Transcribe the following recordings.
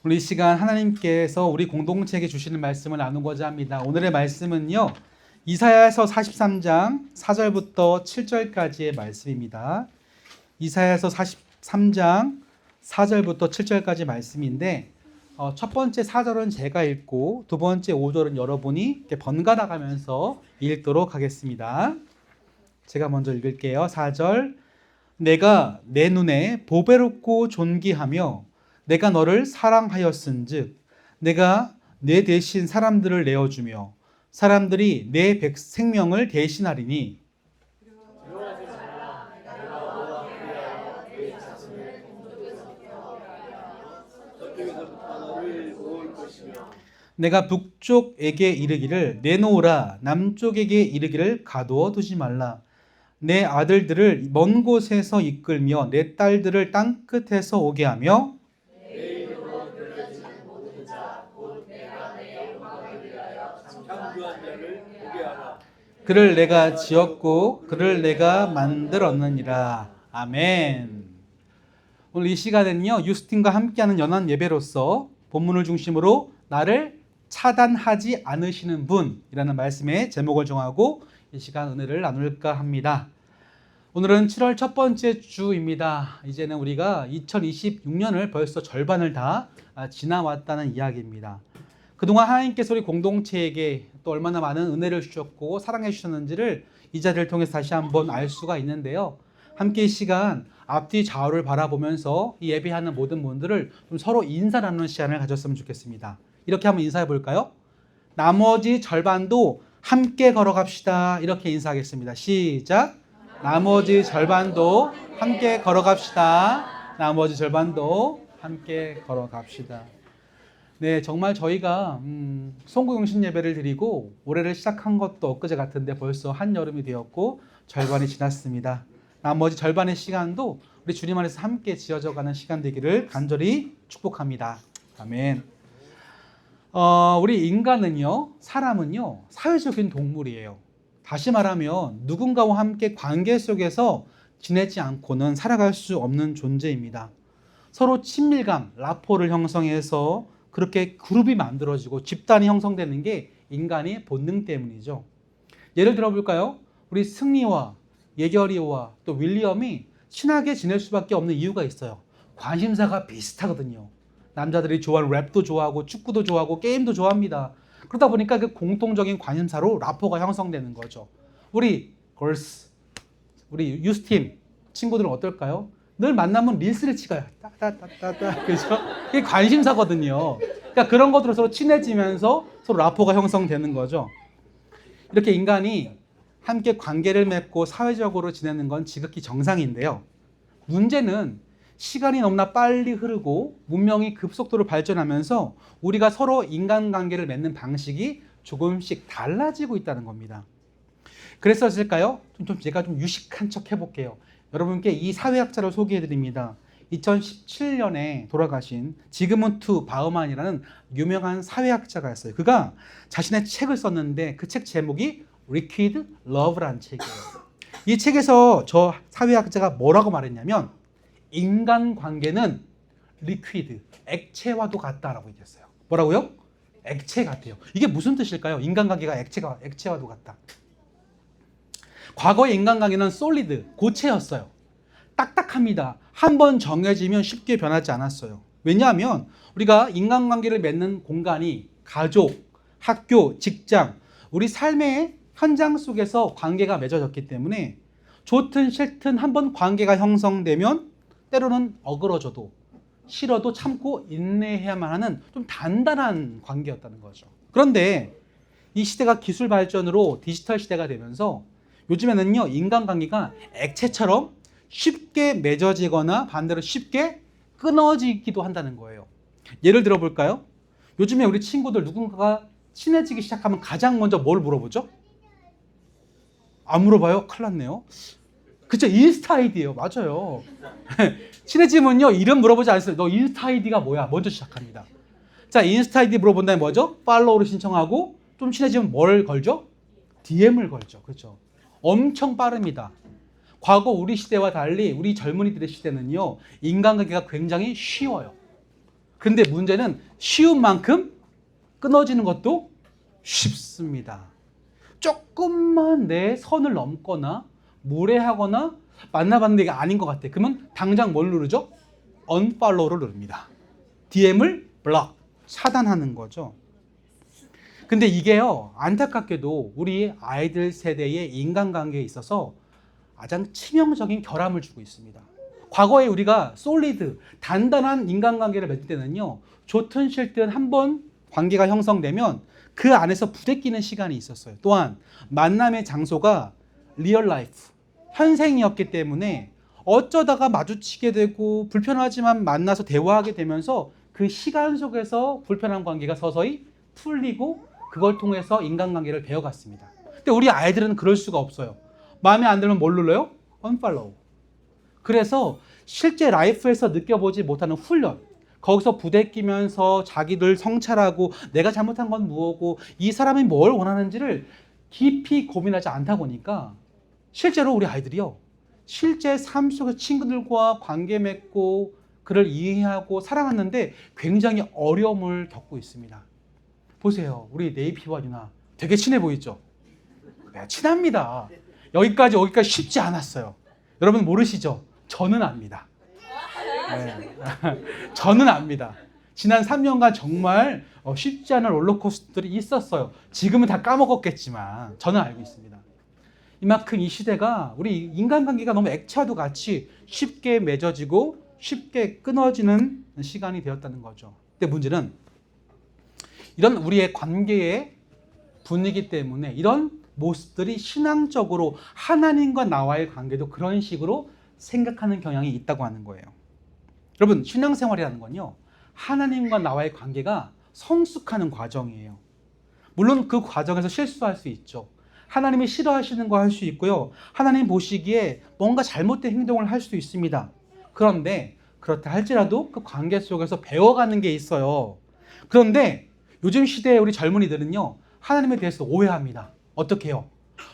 오늘 이 시간 하나님께서 우리 공동체에게 주시는 말씀을 나누고자 합니다. 오늘의 말씀은요, 이사야서 43장 4절부터 7절까지의 말씀입니다. 이사야서 43장 4절부터 7절까지 말씀인데, 첫 번째 4절은 제가 읽고 두 번째 5절은 여러분이 이렇게 번갈아 가면서 읽도록 하겠습니다. 제가 먼저 읽을게요. 4절. 내가 내 눈에 보배롭고 존귀하며 내가 너를 사랑하였은즉 내가 내 대신 사람들을 내어주며 사람들이 내 생명을 대신하리니 내가 북쪽에게 이르기를 내놓으라 남쪽에게 이르기를 가두어 두지 말라 내 아들들을 먼 곳에서 이끌며 내 딸들을 땅 끝에서 오게 하며 그를 내가 지었고 그를 내가 만들었느니라. 아멘. 오늘 이 시간에는요, 유스틴과 함께하는 연합 예배로서 본문을 중심으로 나를 차단하지 않으시는 분이라는 말씀의 제목을 정하고 이 시간 은혜를 나눌까 합니다. 오늘은 7월 첫 번째 주입니다. 이제는 우리가 2026년을 벌써 절반을 다 지나왔다는 이야기입니다. 그동안 하나님께서 우리 공동체에게 또 얼마나 많은 은혜를 주셨고 사랑해 주셨는지를 이 자리를 통해서 다시 한번 알 수가 있는데요. 함께 이 시간 앞뒤 좌우를 바라보면서 이 예배하는 모든 분들을 좀 서로 인사 나누는 시간을 가졌으면 좋겠습니다. 이렇게 한번 인사해 볼까요? 나머지 절반도 함께 걸어갑시다. 이렇게 인사하겠습니다. 시작. 나머지 절반도 함께 걸어갑시다. 나머지 절반도 함께 걸어갑시다. 네, 정말 저희가 송구용신 예배를 드리고 올해를 시작한 것도 엊그제 같은데 벌써 한여름이 되었고 절반이 지났습니다. 나머지 절반의 시간도 우리 주님 안에서 함께 지어져가는 시간 되기를 간절히 축복합니다. 아멘. 우리 인간은요, 사람은요, 사회적인 동물이에요. 다시 말하면 누군가와 함께 관계 속에서 지내지 않고는 살아갈 수 없는 존재입니다. 서로 친밀감, 라포를 형성해서 그렇게 그룹이 만들어지고 집단이 형성되는 게 인간의 본능 때문이죠. 예를 들어볼까요? 우리 승리와 예결이와 또 윌리엄이 친하게 지낼 수밖에 없는 이유가 있어요. 관심사가 비슷하거든요. 남자들이 좋아하는 랩도 좋아하고 축구도 좋아하고 게임도 좋아합니다. 그러다 보니까 그 공통적인 관심사로 라포가 형성되는 거죠. 우리 걸스, 우리 유스팀 친구들은 어떨까요? 늘 만나면 릴스를 찍어요. 따따따따. 그죠? 이게 관심사거든요. 그러니까 그런 것들로 서로 친해지면서 서로 라포가 형성되는 거죠. 이렇게 인간이 함께 관계를 맺고 사회적으로 지내는 건 지극히 정상인데요. 문제는 시간이 너무나 빨리 흐르고 문명이 급속도로 발전하면서 우리가 서로 인간관계를 맺는 방식이 조금씩 달라지고 있다는 겁니다. 그랬었을까요? 제가 좀 유식한 척 해볼게요. 여러분께 이 사회학자를 소개해드립니다. 2017년에 돌아가신 지그문트 바우만이라는 유명한 사회학자가 있어요. 그가 자신의 책을 썼는데 그 책 제목이 Liquid Love라는 책이에요. 이 책에서 저 사회학자가 뭐라고 말했냐면 인간관계는 리퀴드, 액체와도 같다라고 얘기했어요. 뭐라고요? 액체 같아요. 이게 무슨 뜻일까요? 인간관계가 액체와도 같다. 과거의 인간관계는 솔리드, 고체였어요. 딱딱합니다. 한번 정해지면 쉽게 변하지 않았어요. 왜냐하면 우리가 인간관계를 맺는 공간이 가족, 학교, 직장, 우리 삶의 현장 속에서 관계가 맺어졌기 때문에 좋든 싫든 한번 관계가 형성되면 때로는 어그러져도 싫어도 참고 인내해야만 하는 좀 단단한 관계였다는 거죠. 그런데 이 시대가 기술 발전으로 디지털 시대가 되면서 요즘에는요, 인간관계가 액체처럼 쉽게 맺어지거나 반대로 쉽게 끊어지기도 한다는 거예요. 예를 들어 볼까요? 요즘에 우리 친구들 누군가가 친해지기 시작하면 가장 먼저 뭘 물어보죠? 안 물어봐요? 큰일 났네요. 그쵸, 인스타 아이디예요. 맞아요. 친해지면요, 이름 물어보지 않았어요. 너 인스타 아이디가 뭐야? 먼저 시작합니다. 자, 인스타 아이디 물어본 다음에 뭐죠? 팔로우를 신청하고 좀 친해지면 뭘 걸죠? DM을 걸죠. 그렇죠. 엄청 빠릅니다. 과거 우리 시대와 달리 우리 젊은이들의 시대는요, 인간관계가 굉장히 쉬워요. 근데 문제는 쉬운 만큼 끊어지는 것도 쉽습니다. 조금만 내 선을 넘거나 무례하거나 만나봤는데 이게 아닌 것 같아. 그러면 당장 뭘 누르죠? unfollow를 누릅니다. DM을 블럭, 차단하는 거죠. 근데 이게요, 안타깝게도 우리 아이들 세대의 인간관계에 있어서 가장 치명적인 결함을 주고 있습니다. 과거에 우리가 솔리드, 단단한 인간관계를 맺을 때는요, 좋든 싫든 한번 관계가 형성되면 그 안에서 부대끼는 시간이 있었어요. 또한 만남의 장소가 리얼 라이프, 현생이었기 때문에 어쩌다가 마주치게 되고 불편하지만 만나서 대화하게 되면서 그 시간 속에서 불편한 관계가 서서히 풀리고 그걸 통해서 인간관계를 배워갔습니다. 근데 우리 아이들은 그럴 수가 없어요. 마음에 안 들면 뭘 눌러요? unfollow. 그래서 실제 라이프에서 느껴보지 못하는 훈련, 거기서 부대끼면서 자기를 성찰하고 내가 잘못한 건 무엇고 이 사람이 뭘 원하는지를 깊이 고민하지 않다 보니까 실제로 우리 아이들이요, 실제 삶 속의 친구들과 관계 맺고 그를 이해하고 사랑하는데 굉장히 어려움을 겪고 있습니다. 보세요. 우리 네이피와 유나 되게 친해 보이죠? 네, 친합니다. 여기까지 쉽지 않았어요. 여러분 모르시죠? 저는 압니다. 네. 저는 압니다. 지난 3년간 정말 쉽지 않은 롤러코스터들이 있었어요. 지금은 다 까먹었겠지만 저는 알고 있습니다. 이만큼 이 시대가 우리 인간관계가 너무 액체와도 같이 쉽게 맺어지고 쉽게 끊어지는 시간이 되었다는 거죠. 근데 문제는 이런 우리의 관계의 분위기 때문에 이런 모습들이 신앙적으로 하나님과 나와의 관계도 그런 식으로 생각하는 경향이 있다고 하는 거예요. 여러분, 신앙생활이라는 건요, 하나님과 나와의 관계가 성숙하는 과정이에요. 물론 그 과정에서 실수할 수 있죠. 하나님이 싫어하시는 거 할 수 있고요. 하나님 보시기에 뭔가 잘못된 행동을 할 수도 있습니다. 그런데 그렇다 할지라도 그 관계 속에서 배워가는 게 있어요. 그런데 요즘 시대의 우리 젊은이들은요, 하나님에 대해서 오해합니다. 어떻게 해요?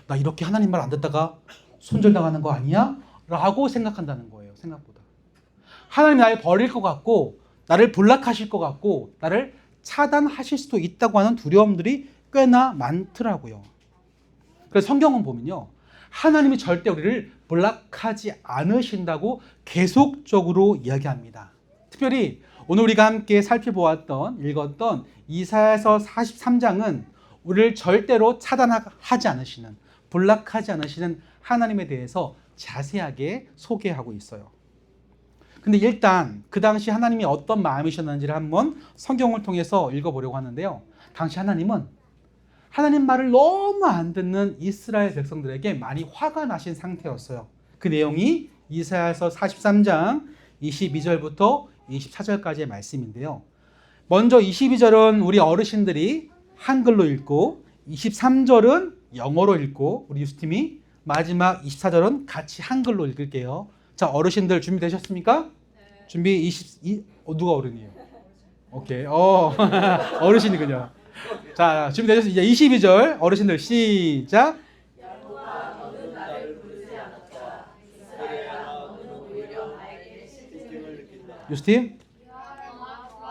나 이렇게 하나님 말 안 듣다가 손절당하는 거 아니야? 라고 생각한다는 거예요. 생각보다. 하나님이 나를 버릴 것 같고 나를 불락하실 것 같고 나를 차단하실 수도 있다고 하는 두려움들이 꽤나 많더라고요. 그래서 성경은 보면요, 하나님이 절대 우리를 불락하지 않으신다고 계속적으로 이야기합니다. 특별히 오늘 우리가 함께 살펴보았던, 읽었던 이사야서 43장은 우리를 절대로 차단하지 않으시는, 불락하지 않으시는 하나님에 대해서 자세하게 소개하고 있어요. 근데 일단 그 당시 하나님이 어떤 마음이셨는지를 한번 성경을 통해서 읽어보려고 하는데요. 당시 하나님은 하나님 말을 너무 안 듣는 이스라엘 백성들에게 많이 화가 나신 상태였어요. 그 내용이 이사야서 43장 22절부터 24절까지의 말씀인데요. 먼저 22절은 우리 어르신들이 한글로 읽고 23절은 영어로 읽고 우리 유스팀이 마지막 24절은 같이 한글로 읽을게요. 자, 어르신들 준비되셨습니까? 네. 준비 누가 어른이에요? 오케이. 어르신이군요. 자, 준비되셨습니까? 이제 22절 어르신들 시작. 유스팀.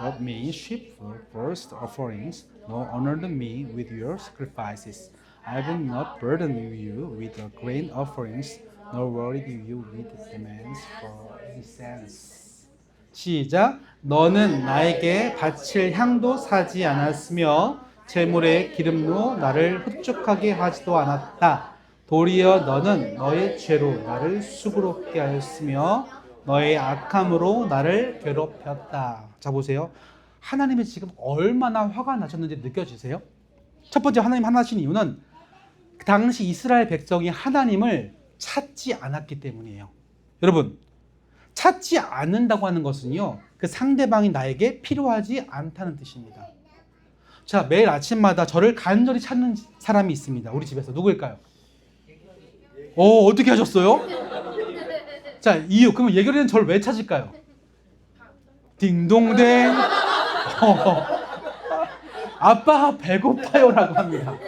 Let me ship for first offerings. No, honored me with your sacrifices. I will not burden you with the grain offerings, nor worry you with demands for incense. 시작. 너는 나에게 바칠 향도 사지 않았으며 제물의 기름로 나를 흡족하게 하지도 않았다. 도리어 너는 너의 죄로 나를 수고롭게 하였으며 너의 악함으로 나를 괴롭혔다. 자, 보세요. 하나님이 지금 얼마나 화가 나셨는지 느껴지세요? 첫 번째, 하나님 화나신 이유는 그 당시 이스라엘 백성이 하나님을 찾지 않았기 때문이에요. 여러분, 찾지 않는다고 하는 것은요, 그 상대방이 나에게 필요하지 않다는 뜻입니다. 자, 매일 아침마다 저를 간절히 찾는 사람이 있습니다. 우리 집에서. 누구일까요? 어떻게 하셨어요? 자, 이유. 그러면 예결이는 저를 왜 찾을까요? 딩동댕. 아빠 배고파요라고 합니다.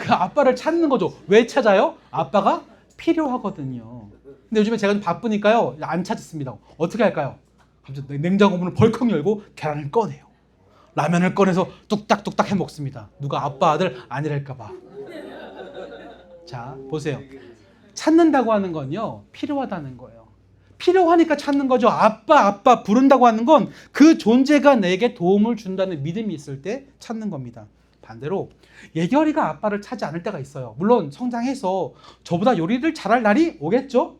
그 아빠를 찾는 거죠. 왜 찾아요? 아빠가 필요하거든요. 근데 요즘에 제가 좀 바쁘니까요. 안 찾습니다. 어떻게 할까요? 갑자기 냉장고 문을 벌컥 열고 계란을 꺼내요. 라면을 꺼내서 뚝딱뚝딱 해 먹습니다. 누가 아빠 아들 아니랄까 봐. 자, 보세요. 찾는다고 하는 건요. 필요하다는 거예요. 필요하니까 찾는 거죠. 아빠 부른다고 하는 건 그 존재가 내게 도움을 준다는 믿음이 있을 때 찾는 겁니다. 반대로 예결이가 아빠를 찾지 않을 때가 있어요. 물론 성장해서 저보다 요리를 잘할 날이 오겠죠?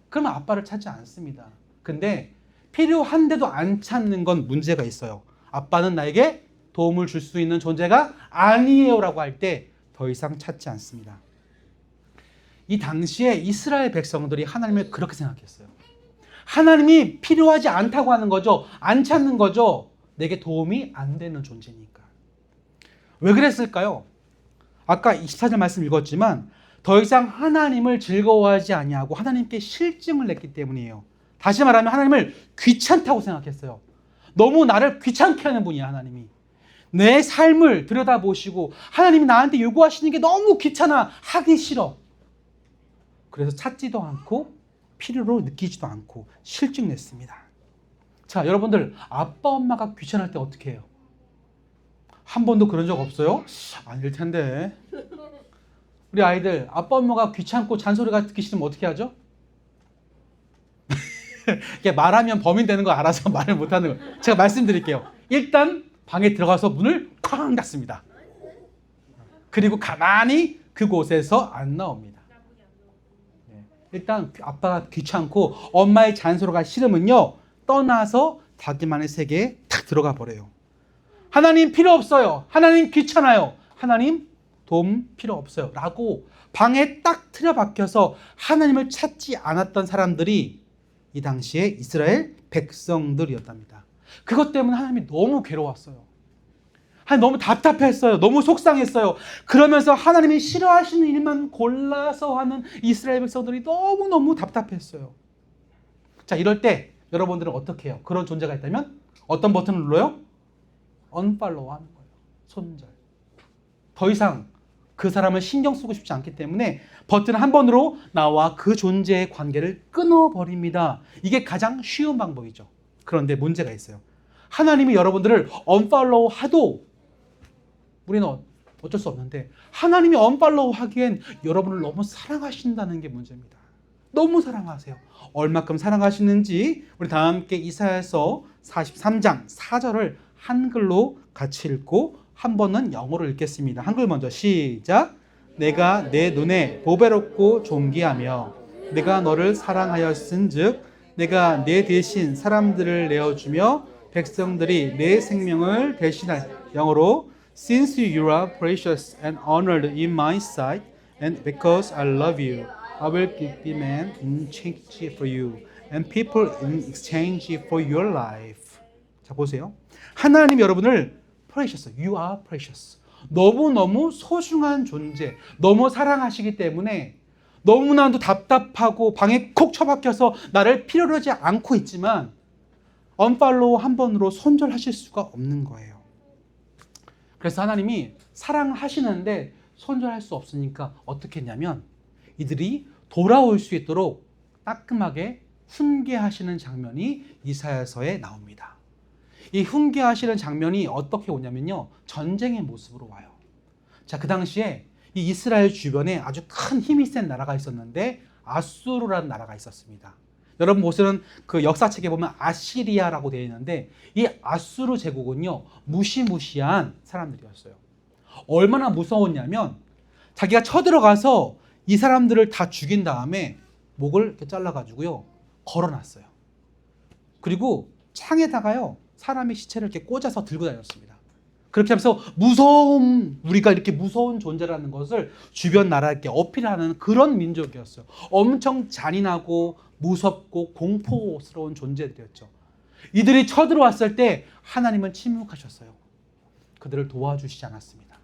그러면 아빠를 찾지 않습니다. 근데 필요한데도 안 찾는 건 문제가 있어요. 아빠는 나에게 도움을 줄 수 있는 존재가 아니에요 라고 할 때 더 이상 찾지 않습니다. 이 당시에 이스라엘 백성들이 하나님을 그렇게 생각했어요. 하나님이 필요하지 않다고 하는 거죠. 안 찾는 거죠. 내게 도움이 안 되는 존재니까. 왜 그랬을까요? 아까 24절 말씀 읽었지만 더 이상 하나님을 즐거워하지 아니하고 하나님께 실증을 냈기 때문이에요. 다시 말하면 하나님을 귀찮다고 생각했어요. 너무 나를 귀찮게 하는 분이야, 하나님이. 내 삶을 들여다보시고 하나님이 나한테 요구하시는 게 너무 귀찮아, 하기 싫어. 그래서 찾지도 않고 필요로 느끼지도 않고 실증 냈습니다. 자, 여러분들 아빠 엄마가 귀찮을 때 어떻게 해요? 한 번도 그런 적 없어요? 아닐 텐데. 우리 아이들 아빠 엄마가 귀찮고 잔소리가 듣기 싫으면 어떻게 하죠? 이게 말하면 범인 되는 거 알아서 말을 못하는 거. 제가 말씀드릴게요. 일단 방에 들어가서 문을 쾅 닫습니다. 그리고 가만히 그곳에서 안 나옵니다. 일단 아빠가 귀찮고 엄마의 잔소리가 싫으면요, 떠나서 자기만의 세계에 탁 들어가 버려요. 하나님 필요 없어요. 하나님 귀찮아요. 하나님 도움 필요 없어요 라고 방에 딱 틀어박혀서 하나님을 찾지 않았던 사람들이 이 당시에 이스라엘 백성들이었답니다. 그것 때문에 하나님이 너무 괴로웠어요. 하나님 너무 답답했어요. 너무 속상했어요. 그러면서 하나님이 싫어하시는 일만 골라서 하는 이스라엘 백성들이 너무너무 답답했어요. 자, 이럴 때 여러분들은 어떻게 해요? 그런 존재가 있다면 어떤 버튼을 눌러요? unfollow 하는 거예요. 손절. 더 이상 그 사람을 신경 쓰고 싶지 않기 때문에 버튼 한 번으로 나와 그 존재의 관계를 끊어버립니다. 이게 가장 쉬운 방법이죠. 그런데 문제가 있어요. 하나님이 여러분들을 unfollow 하도 우리는 어쩔 수 없는데 하나님이 unfollow 하기엔 여러분을 너무 사랑하신다는 게 문제입니다. 너무 사랑하세요. 얼마큼 사랑하시는지 우리 다 함께 이사야서 43장 4절을 한글로 같이 읽고 한 번은 영어로 읽겠습니다. 한글 먼저 시작. 내가 내 눈에 보배롭고 존귀하며 내가 너를 사랑하였은즉 내가 내 대신 사람들을 내어주며 백성들이 내 생명을 대신할. 영어로 Since you are precious and honored in my sight and because I love you I will give man in exchange for you and people in exchange for your life. 자, 보세요. 하나님 여러분을 precious, you are precious. 너무너무 소중한 존재, 너무 사랑하시기 때문에 너무나도 답답하고 방에 콕 처박혀서 나를 필요로 하지 않고 있지만 unfollow 한 번으로 손절하실 수가 없는 거예요. 그래서 하나님이 사랑하시는데 손절할 수 없으니까 어떻게 했냐면 이들이 돌아올 수 있도록 따끔하게 훈계하시는 장면이 이사야서에 나옵니다. 이 훈계하시는 장면이 어떻게 오냐면요, 전쟁의 모습으로 와요. 자, 그 당시에 이 이스라엘 주변에 아주 큰 힘이 센 나라가 있었는데 아수르라는 나라가 있었습니다. 여러분 보시는 그 역사책에 보면 아시리아라고 되어 있는데 이 아수르 제국은요, 무시무시한 사람들이었어요. 얼마나 무서웠냐면 자기가 쳐들어가서 이 사람들을 다 죽인 다음에 목을 이렇게 잘라가지고요 걸어놨어요. 그리고 창에다가요 사람의 시체를 이렇게 꽂아서 들고 다녔습니다. 그렇게 하면서 우리가 이렇게 무서운 존재라는 것을 주변 나라에게 어필하는 그런 민족이었어요. 엄청 잔인하고 무섭고 공포스러운 존재들이었죠. 이들이 쳐들어왔을 때 하나님은 침묵하셨어요. 그들을 도와주시지 않았습니다.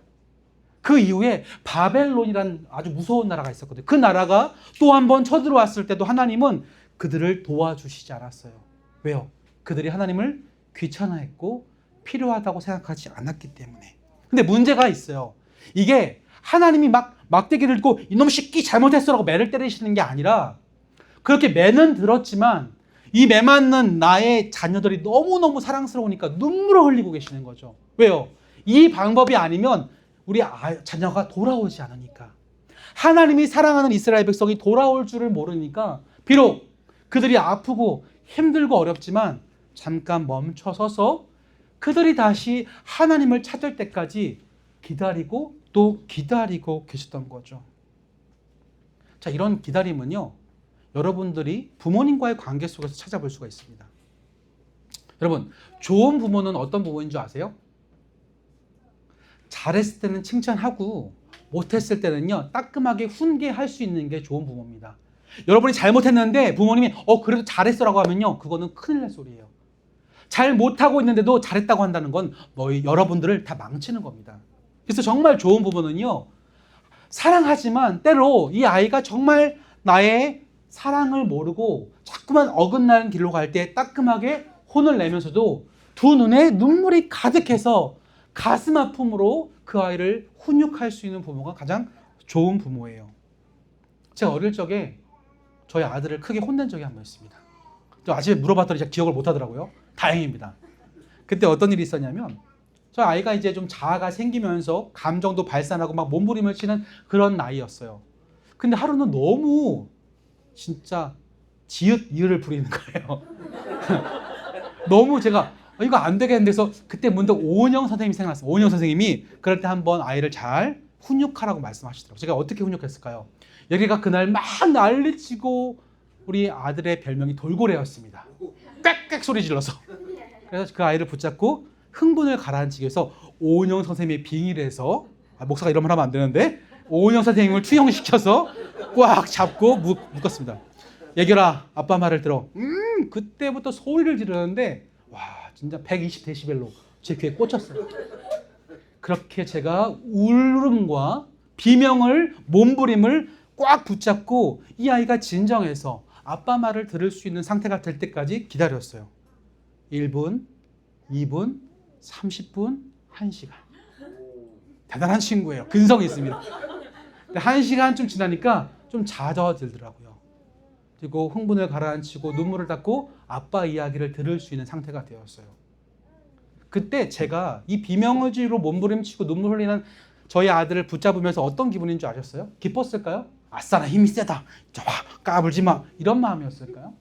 그 이후에 바벨론이라는 아주 무서운 나라가 있었거든요. 그 나라가 또 한 번 쳐들어왔을 때도 하나님은 그들을 도와주시지 않았어요. 왜요? 그들이 하나님을 귀찮아했고 필요하다고 생각하지 않았기 때문에. 근데 문제가 있어요. 이게 하나님이 막 막대기를 들고 이놈 새끼 잘못했어라고 매를 때리시는 게 아니라 그렇게 매는 들었지만 이 매 맞는 나의 자녀들이 너무너무 사랑스러우니까 눈물을 흘리고 계시는 거죠. 왜요? 이 방법이 아니면 우리 자녀가 돌아오지 않으니까. 하나님이 사랑하는 이스라엘 백성이 돌아올 줄을 모르니까 비록 그들이 아프고 힘들고 어렵지만 잠깐 멈춰서서 그들이 다시 하나님을 찾을 때까지 기다리고 또 기다리고 계셨던 거죠. 자, 이런 기다림은요, 여러분들이 부모님과의 관계 속에서 찾아볼 수가 있습니다. 여러분, 좋은 부모는 어떤 부모인 줄 아세요? 잘했을 때는 칭찬하고 못했을 때는요, 따끔하게 훈계할 수 있는 게 좋은 부모입니다. 여러분이 잘못했는데 부모님이 그래도 잘했어라고 하면요, 그거는 큰일 날 소리예요. 잘 못하고 있는데도 잘했다고 한다는 건 여러분들을 다 망치는 겁니다. 그래서 정말 좋은 부모는요, 사랑하지만 때로 이 아이가 정말 나의 사랑을 모르고 자꾸만 어긋나는 길로 갈 때 따끔하게 혼을 내면서도 두 눈에 눈물이 가득해서 가슴 아픔으로 그 아이를 훈육할 수 있는 부모가 가장 좋은 부모예요. 제가 어릴 적에 저희 아들을 크게 혼낸 적이 한 번 있습니다. 저 아침에 물어봤더니 제가 기억을 못 하더라고요. 다행입니다. 그때 어떤 일이 있었냐면 저희 아이가 이제 좀 자아가 생기면서 감정도 발산하고 막 몸부림을 치는 그런 나이였어요. 근데 하루는 너무 진짜 지읒 이을을 부리는 거예요. 너무 제가 이거 안 되겠는데 해서 그때 문득 오은영 선생님이 생각났어요. 오은영 선생님이 그럴 때 한번 아이를 잘 훈육하라고 말씀하시더라고요. 제가 어떻게 훈육했을까요? 여기가 그날 막 난리치고 우리 아들의 별명이 돌고래였습니다. 꽥꽥 소리 질러서. 그래서 그 아이를 붙잡고 흥분을 가라앉히기 위해서 오은영 선생님의 빙의를 해서, 목사가 이런 말 하면 안 되는데, 오은영 선생님을 투영시켜서 꽉 잡고 묶었습니다. 얘결아, 아빠 말을 들어. 그때부터 소리를 지르는데 와, 진짜 120데시벨로 제 귀에 꽂혔어요. 그렇게 제가 울음과 비명을, 몸부림을 꽉 붙잡고 이 아이가 진정해서 아빠 말을 들을 수 있는 상태가 될 때까지 기다렸어요. 1분, 2분, 30분, 1시간. 대단한 친구예요. 근성이 있습니다. 1시간쯤 지나니까 좀 잦아들더라고요. 그리고 흥분을 가라앉히고 눈물을 닦고 아빠 이야기를 들을 수 있는 상태가 되었어요. 그때 제가 이 비명의지로 몸부림치고 눈물 흘리는 저희 아들을 붙잡으면서 어떤 기분인 줄 아셨어요? 기뻤을까요? 아싸, 나 힘이 세다. 좋아, 까불지 마. 이런 마음이었을까요?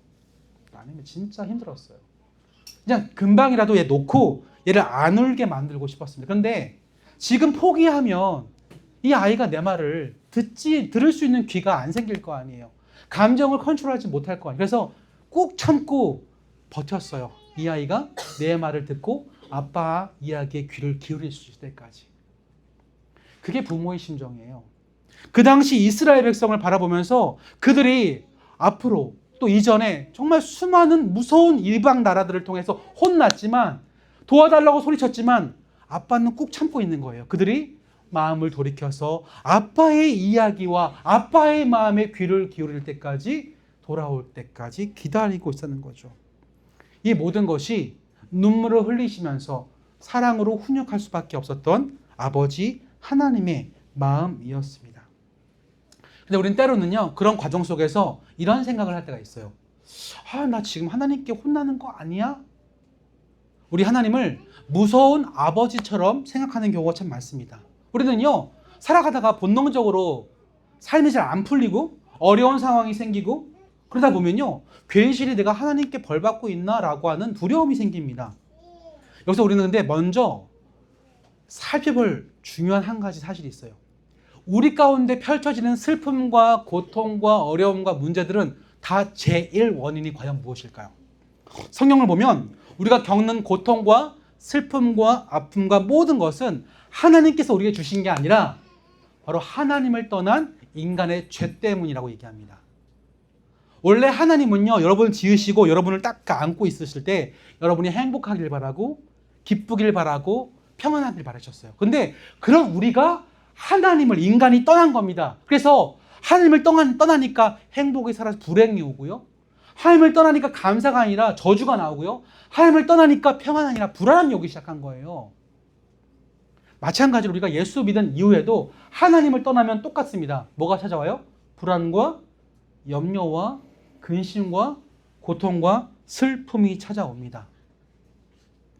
아니면 진짜 힘들었어요. 그냥 금방이라도 얘 놓고 얘를 안 울게 만들고 싶었습니다. 그런데 지금 포기하면 이 아이가 내 말을 들을 수 있는 귀가 안 생길 거 아니에요. 감정을 컨트롤하지 못할 거 아니에요. 그래서 꾹 참고 버텼어요. 이 아이가 내 말을 듣고 아빠 이야기에 귀를 기울일 수 있을 때까지. 그게 부모의 심정이에요. 그 당시 이스라엘 백성을 바라보면서 그들이 앞으로 또 이전에 정말 수많은 무서운 이방 나라들을 통해서 혼났지만, 도와달라고 소리쳤지만 아빠는 꾹 참고 있는 거예요. 그들이 마음을 돌이켜서 아빠의 이야기와 아빠의 마음에 귀를 기울일 때까지, 돌아올 때까지 기다리고 있었는 거죠. 이 모든 것이 눈물을 흘리시면서 사랑으로 훈육할 수밖에 없었던 아버지 하나님의 마음이었습니다. 근데 우리는 때로는요, 그런 과정 속에서 이런 생각을 할 때가 있어요. 나 지금 하나님께 혼나는 거 아니야? 우리 하나님을 무서운 아버지처럼 생각하는 경우가 참 많습니다. 우리는요, 살아가다가 본능적으로 삶이 잘 안 풀리고 어려운 상황이 생기고 그러다 보면요, 괜시리 내가 하나님께 벌 받고 있나라고 하는 두려움이 생깁니다. 여기서 우리는 근데 먼저 살펴볼 중요한 한 가지 사실이 있어요. 우리 가운데 펼쳐지는 슬픔과 고통과 어려움과 문제들은 다 제1 원인이 과연 무엇일까요? 성경을 보면 우리가 겪는 고통과 슬픔과 아픔과 모든 것은 하나님께서 우리에게 주신 게 아니라 바로 하나님을 떠난 인간의 죄 때문이라고 얘기합니다. 원래 하나님은요, 여러분을 지으시고 여러분을 딱 안고 있으실 때 여러분이 행복하길 바라고 기쁘길 바라고 평안하길 바라셨어요. 근데 그런 우리가 하나님을, 인간이 떠난 겁니다. 그래서 하나님을 떠나니까 행복이 사라져 불행이 오고요, 하나님을 떠나니까 감사가 아니라 저주가 나오고요, 하나님을 떠나니까 평안이 아니라 불안함이 오기 시작한 거예요. 마찬가지로 우리가 예수 믿은 이후에도 하나님을 떠나면 똑같습니다. 뭐가 찾아와요? 불안과 염려와 근심과 고통과 슬픔이 찾아옵니다.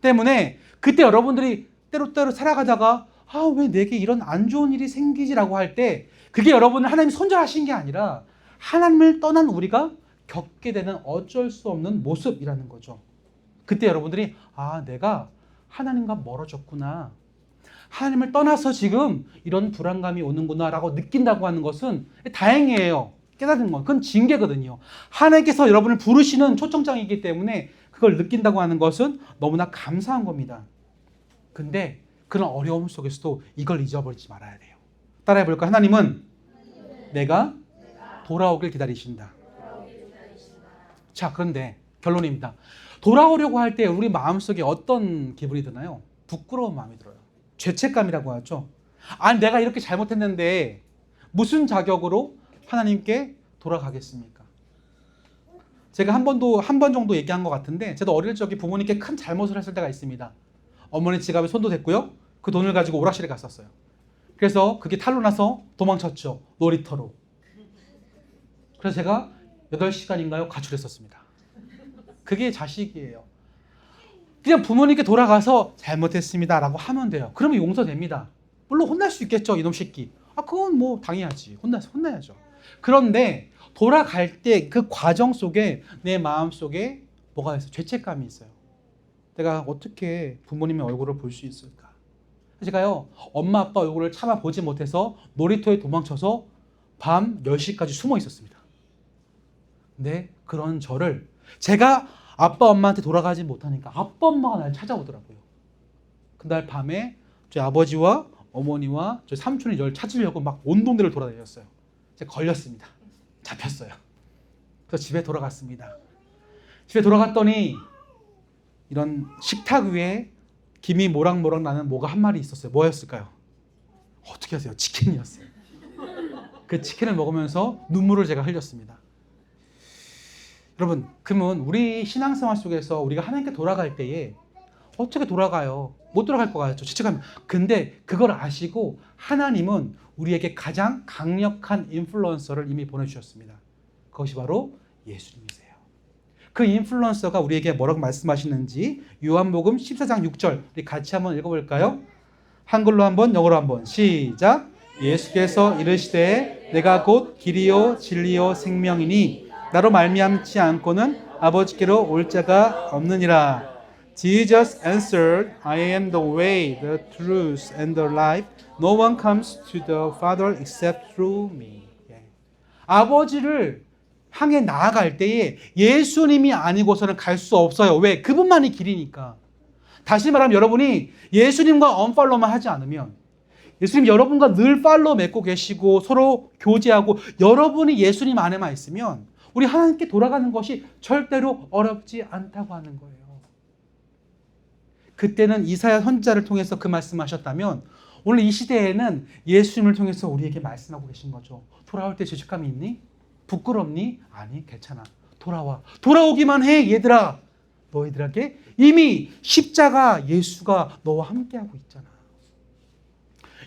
때문에 그때 여러분들이 때로 살아가다가 왜 내게 이런 안 좋은 일이 생기지라고 할 때 그게 여러분을 하나님이 손절하신 게 아니라 하나님을 떠난 우리가 겪게 되는 어쩔 수 없는 모습이라는 거죠. 그때 여러분들이 내가 하나님과 멀어졌구나. 하나님을 떠나서 지금 이런 불안감이 오는구나 라고 느낀다고 하는 것은 다행이에요. 깨닫는 건. 그건 징계거든요. 하나님께서 여러분을 부르시는 초청장이기 때문에 그걸 느낀다고 하는 것은 너무나 감사한 겁니다. 근데 그런 어려움 속에서도 이걸 잊어버리지 말아야 돼요. 따라해 볼까요? 하나님은 내가 돌아오길 기다리신다. 자, 그런데 결론입니다. 돌아오려고 할 때 우리 마음속에 어떤 기분이 드나요? 부끄러운 마음이 들어요. 죄책감이라고 하죠. 내가 이렇게 잘못했는데 무슨 자격으로 하나님께 돌아가겠습니까? 제가 한 번 정도 얘기한 것 같은데, 저도 어릴 적에 부모님께 큰 잘못을 했을 때가 있습니다. 어머니 지갑에 손도 댔고요. 그 돈을 가지고 오락실에 갔었어요. 그래서 그게 탈로 나서 도망쳤죠. 놀이터로. 그래서 제가 8시간인가요? 가출했었습니다. 그게 자식이에요. 그냥 부모님께 돌아가서 잘못했습니다 라고 하면 돼요. 그러면 용서됩니다. 물론 혼날 수 있겠죠. 이놈 새끼. 그건 뭐 당해야지. 혼나야죠. 그런데 돌아갈 때 그 과정 속에 내 마음 속에 뭐가 있어요? 죄책감이 있어요. 내가 어떻게 부모님의 얼굴을 볼 수 있을까? 제가요, 엄마 아빠 얼굴을 참아 보지 못해서 놀이터에 도망쳐서 밤 10시까지 숨어 있었습니다. 근데 그런 저를 제가 아빠 엄마한테 돌아가지 못하니까 아빠 엄마가 날 찾아오더라고요. 그날 밤에 저희 아버지와 어머니와 저희 삼촌이 저를 찾으려고 막 온 동네를 돌아다녔어요. 제가 걸렸습니다. 잡혔어요. 그래서 집에 돌아갔습니다. 집에 돌아갔더니 이런 식탁 위에 김이 모락모락 나는 뭐가 한 마리 있었어요. 뭐였을까요? 어떻게 아세요? 치킨이었어요. 그 치킨을 먹으면서 눈물을 제가 흘렸습니다. 여러분, 그러면 우리 신앙생활 속에서 우리가 하나님께 돌아갈 때에 어떻게 돌아가요? 못 돌아갈 것 같죠. 죄책감. 근데 그걸 아시고 하나님은 우리에게 가장 강력한 인플루언서를 이미 보내주셨습니다. 그것이 바로 예수님이세요. 그 인플루언서가 우리에게 뭐라고 말씀하시는지 요한복음 14장 6절 우리 같이 한번 읽어볼까요? 한글로 한번, 영어로 한번. 시작. 예수께서 이르시되 내가 곧 길이요 진리요 생명이니 나로 말미암지 않고는 아버지께로 올 자가 없느니라. Jesus answered, I am the way, the truth, and the life. No one comes to the Father except through me. 아버지를 향해 나아갈 때에 예수님이 아니고서는 갈 수 없어요. 왜? 그분만이 길이니까. 다시 말하면 여러분이 예수님과 언팔로만 하지 않으면, 예수님 여러분과 늘 팔로우 맺고 계시고 서로 교제하고 여러분이 예수님 안에만 있으면 우리 하나님께 돌아가는 것이 절대로 어렵지 않다고 하는 거예요. 그때는 이사야 선지자를 통해서 그 말씀하셨다면 오늘 이 시대에는 예수님을 통해서 우리에게 말씀하고 계신 거죠. 돌아올 때 죄책감이 있니? 부끄럽니? 아니, 괜찮아. 돌아와. 돌아오기만 해, 얘들아. 너희들에게 이미 십자가 예수가 너와 함께하고 있잖아.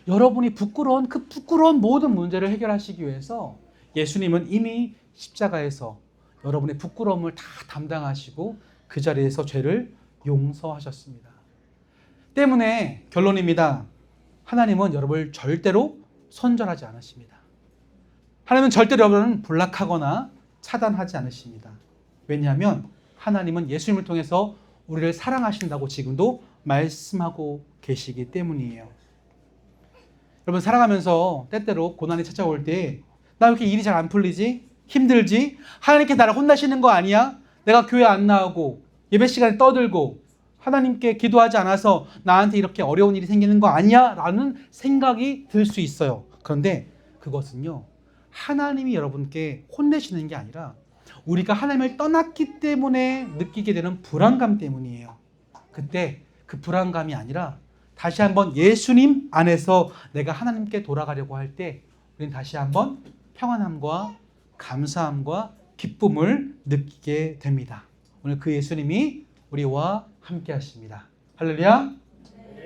여러분이 부끄러운 그 부끄러운 모든 문제를 해결하시기 위해서 예수님은 이미 십자가에서 여러분의 부끄러움을 다 담당하시고 그 자리에서 죄를 용서하셨습니다. 때문에 결론입니다. 하나님은 여러분을 절대로 손절하지 않으십니다. 하나님은 절대로 여러분을 불락하거나 차단하지 않으십니다. 왜냐하면 하나님은 예수님을 통해서 우리를 사랑하신다고 지금도 말씀하고 계시기 때문이에요. 여러분, 살아가면서 때때로 고난이 찾아올 때 나 왜 이렇게 일이 잘 안 풀리지? 힘들지? 하나님께 나를 혼나시는 거 아니야? 내가 교회 안 나오고 예배 시간에 떠들고 하나님께 기도하지 않아서 나한테 이렇게 어려운 일이 생기는 거 아니야? 라는 생각이 들 수 있어요. 그런데 그것은요, 하나님이 여러분께 혼내시는 게 아니라 우리가 하나님을 떠났기 때문에 느끼게 되는 불안감 때문이에요. 그때 그 불안감이 아니라 다시 한번 예수님 안에서 내가 하나님께 돌아가려고 할 때 우리는 다시 한번 평안함과 감사함과 기쁨을 느끼게 됩니다. 오늘 그 예수님이 우리와 함께 하십니다. 할렐루야.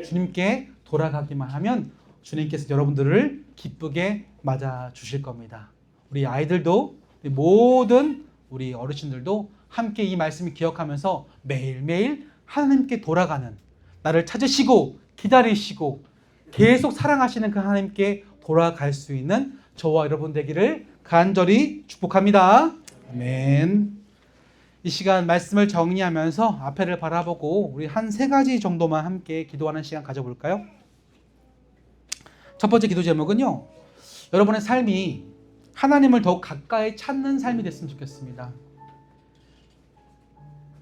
주님께 돌아가기만 하면 주님께서 여러분들을 기쁘게 맞아 주실 겁니다. 우리 아이들도 모든 우리 어르신들도 함께 이 말씀을 기억하면서 매일매일 하나님께 돌아가는, 나를 찾으시고 기다리시고 계속 사랑하시는 그 하나님께 돌아갈 수 있는 저와 여러분 되기를 간절히 축복합니다. 아멘. 이 시간 말씀을 정리하면서 앞에를 바라보고 우리 한 3가지 정도만 함께 기도하는 시간 가져볼까요? 첫 번째 기도 제목은요, 여러분의 삶이 하나님을 더욱 가까이 찾는 삶이 됐으면 좋겠습니다.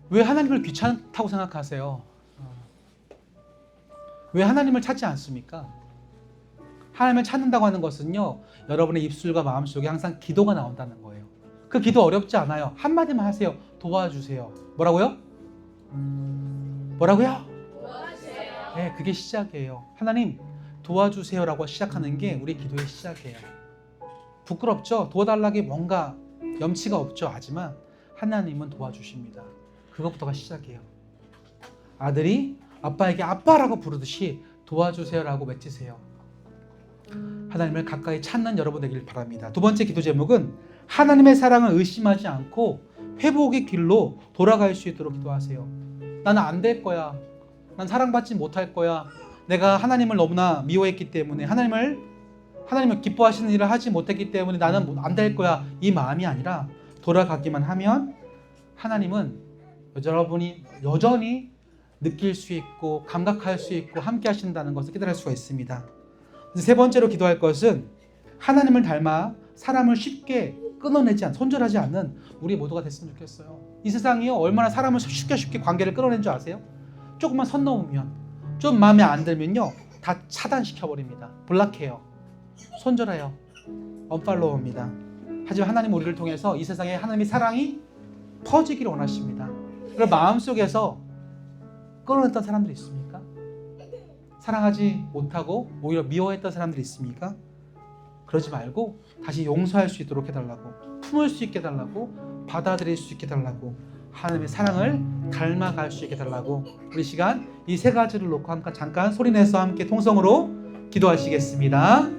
왜 하나님을 귀찮다고 생각하세요? 왜 하나님을 찾지 않습니까? 하나님을 찾는다고 하는 것은요, 여러분의 입술과 마음속에 항상 기도가 나온다는 거예요. 그 기도 어렵지 않아요. 한마디만 하세요. 도와주세요. 뭐라고요? 뭐라고요? 도와주세요. 네, 그게 시작이에요. 하나님 도와주세요라고 시작하는 게 우리 기도의 시작이에요. 부끄럽죠? 도와달라기 뭔가 염치가 없죠? 하지만 하나님은 도와주십니다. 그것부터가 시작이에요. 아들이 아빠에게 아빠라고 부르듯이 도와주세요라고 외치세요. 하나님을 가까이 찾는 여러분 되길 바랍니다. 두 번째 기도 제목은 하나님의 사랑을 의심하지 않고 회복의 길로 돌아갈 수 있도록 기도하세요. 나는 안 될 거야. 난 사랑받지 못할 거야. 내가 하나님을 너무나 미워했기 때문에 하나님을 기뻐하시는 일을 하지 못했기 때문에 나는 안 될 거야. 이 마음이 아니라 돌아가기만 하면 하나님은 여러분이 여전히 느낄 수 있고 감각할 수 있고 함께 하신다는 것을 깨달을 수가 있습니다. 세 번째로 기도할 것은 하나님을 닮아 사람을 쉽게 끊어내지 손절하지 않는 우리 모두가 됐으면 좋겠어요. 이 세상이요, 얼마나 사람을 쉽게 관계를 끊어낸 줄 아세요? 조금만 선 넘으면, 좀 마음에 안 들면요, 다 차단시켜버립니다. 블락해요. 손절해요. 언팔로우입니다. 하지만 하나님 우리를 통해서 이 세상에 하나님의 사랑이 퍼지기를 원하십니다. 그럼 마음속에서 끊어냈던 사람들이 있습니까? 사랑하지 못하고 오히려 미워했던 사람들이 있습니까? 그러지 말고 다시 용서할 수 있도록 해달라고, 품을 수 있게 해달라고, 받아들일 수 있게 해달라고, 하나님의 사랑을 닮아갈 수 있게 해달라고, 우리 시간 이 3가지를 놓고 잠깐 소리내서 함께 통성으로 기도하시겠습니다.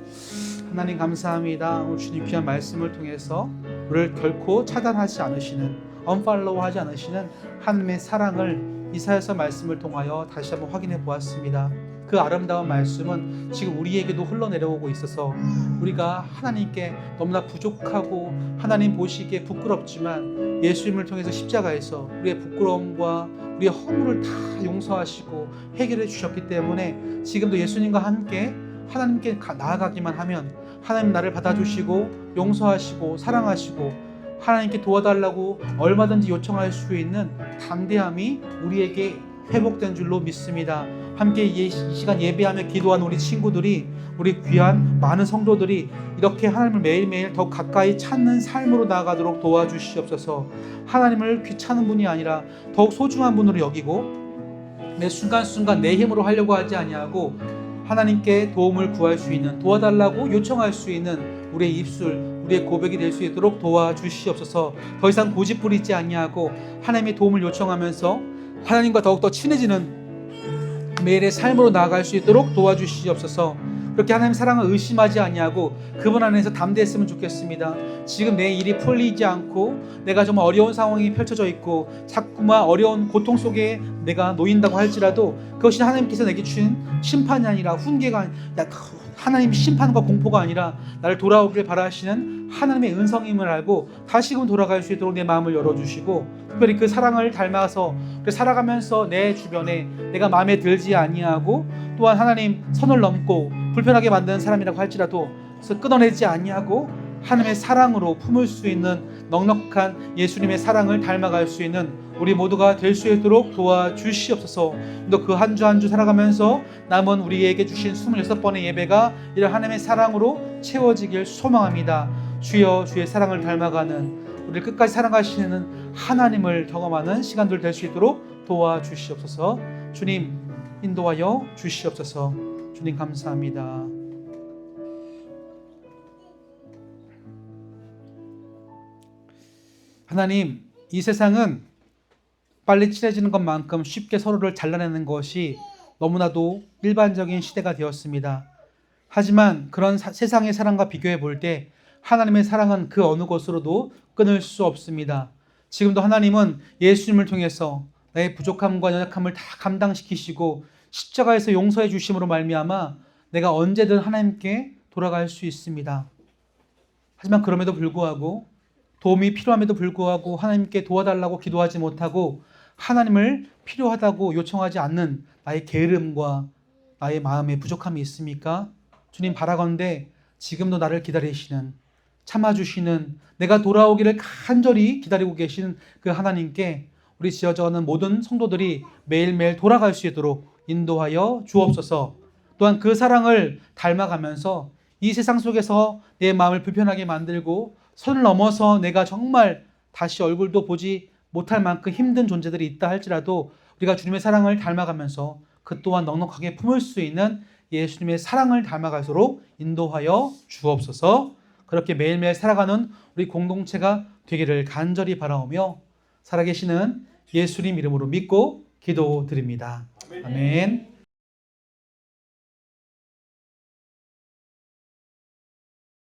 하나님 감사합니다. 오늘 주님 귀한 말씀을 통해서 우리를 결코 차단하지 않으시는, 언팔로우하지 않으시는 하나님의 사랑을 이사야서 말씀을 통하여 다시 한번 확인해 보았습니다. 그 아름다운 말씀은 지금 우리에게도 흘러내려오고 있어서 우리가 하나님께 너무나 부족하고 하나님 보시기에 부끄럽지만 예수님을 통해서 십자가에서 우리의 부끄러움과 우리의 허물을 다 용서하시고 해결해 주셨기 때문에 지금도 예수님과 함께 하나님께 나아가기만 하면 하나님 나를 받아주시고 용서하시고 사랑하시고 하나님께 도와달라고 얼마든지 요청할 수 있는 담대함이 우리에게 회복된 줄로 믿습니다. 함께 이 시간 예배하며 기도하는 우리 친구들이, 우리 귀한 많은 성도들이 이렇게 하나님을 매일매일 더 가까이 찾는 삶으로 나아가도록 도와주시옵소서. 하나님을 귀찮은 분이 아니라 더욱 소중한 분으로 여기고 매 순간순간 내 힘으로 하려고 하지 아니하고 하나님께 도움을 구할 수 있는, 도와달라고 요청할 수 있는 우리의 입술, 우리의 고백이 될 수 있도록 도와주시옵소서. 더 이상 고집부리지 아니하고 하나님의 도움을 요청하면서 하나님과 더욱더 친해지는 매일의 삶으로 나아갈 수 있도록 도와주시옵소서. 그렇게 하나님의 사랑을 의심하지 아니하고 그분 안에서 담대했으면 좋겠습니다. 지금 내 일이 풀리지 않고 내가 정말 어려운 상황이 펼쳐져 있고 자꾸만 어려운 고통 속에 내가 놓인다고 할지라도 그것이 하나님께서 내게 주신 심판이 아니라 훈계가, 하나님 심판과 공포가 아니라 나를 돌아오길 바라시는 하나님의 은성임을 알고 다시금 돌아갈 수 있도록 내 마음을 열어주시고, 특별히 그 사랑을 닮아서 살아가면서 내 주변에 내가 마음에 들지 아니하고 또한 하나님 선을 넘고 불편하게 만드는 사람이라고 할지라도 그래서 끊어내지 아니하고 하나님의 사랑으로 품을 수 있는 넉넉한 예수님의 사랑을 닮아갈 수 있는 우리 모두가 될 수 있도록 도와주시옵소서. 또 그 한 주 한 주 살아가면서 남은 우리에게 주신 26번의 예배가 이런 하나님의 사랑으로 채워지길 소망합니다. 주여, 주의 사랑을 닮아가는, 우리를 끝까지 사랑하시는 하나님을 경험하는 시간들 될 수 있도록 도와주시옵소서. 주님 인도하여 주시옵소서. 주님 감사합니다. 하나님, 이 세상은 빨리 친해지는 것만큼 쉽게 서로를 잘라내는 것이 너무나도 일반적인 시대가 되었습니다. 하지만 그런 세상의 사랑과 비교해 볼 때 하나님의 사랑은 그 어느 것으로도 끊을 수 없습니다. 지금도 하나님은 예수님을 통해서 나의 부족함과 연약함을 다 감당시키시고 십자가에서 용서해 주심으로 말미암아 내가 언제든 하나님께 돌아갈 수 있습니다. 하지만 그럼에도 불구하고 도움이 필요함에도 불구하고 하나님께 도와달라고 기도하지 못하고 하나님을 필요하다고 요청하지 않는 나의 게으름과 나의 마음의 부족함이 있습니까? 주님 바라건대 지금도 나를 기다리시는, 참아주시는, 내가 돌아오기를 간절히 기다리고 계신 그 하나님께 우리 지어져가는 모든 성도들이 매일매일 돌아갈 수 있도록 인도하여 주옵소서. 또한 그 사랑을 닮아가면서 이 세상 속에서 내 마음을 불편하게 만들고 선을 넘어서 내가 정말 다시 얼굴도 보지 못할 만큼 힘든 존재들이 있다 할지라도 우리가 주님의 사랑을 닮아가면서 그 또한 넉넉하게 품을 수 있는 예수님의 사랑을 닮아갈수록 인도하여 주옵소서. 그렇게 매일매일 살아가는 우리 공동체가 되기를 간절히 바라오며 살아계시는 예수님 이름으로 믿고 기도드립니다. 아멘.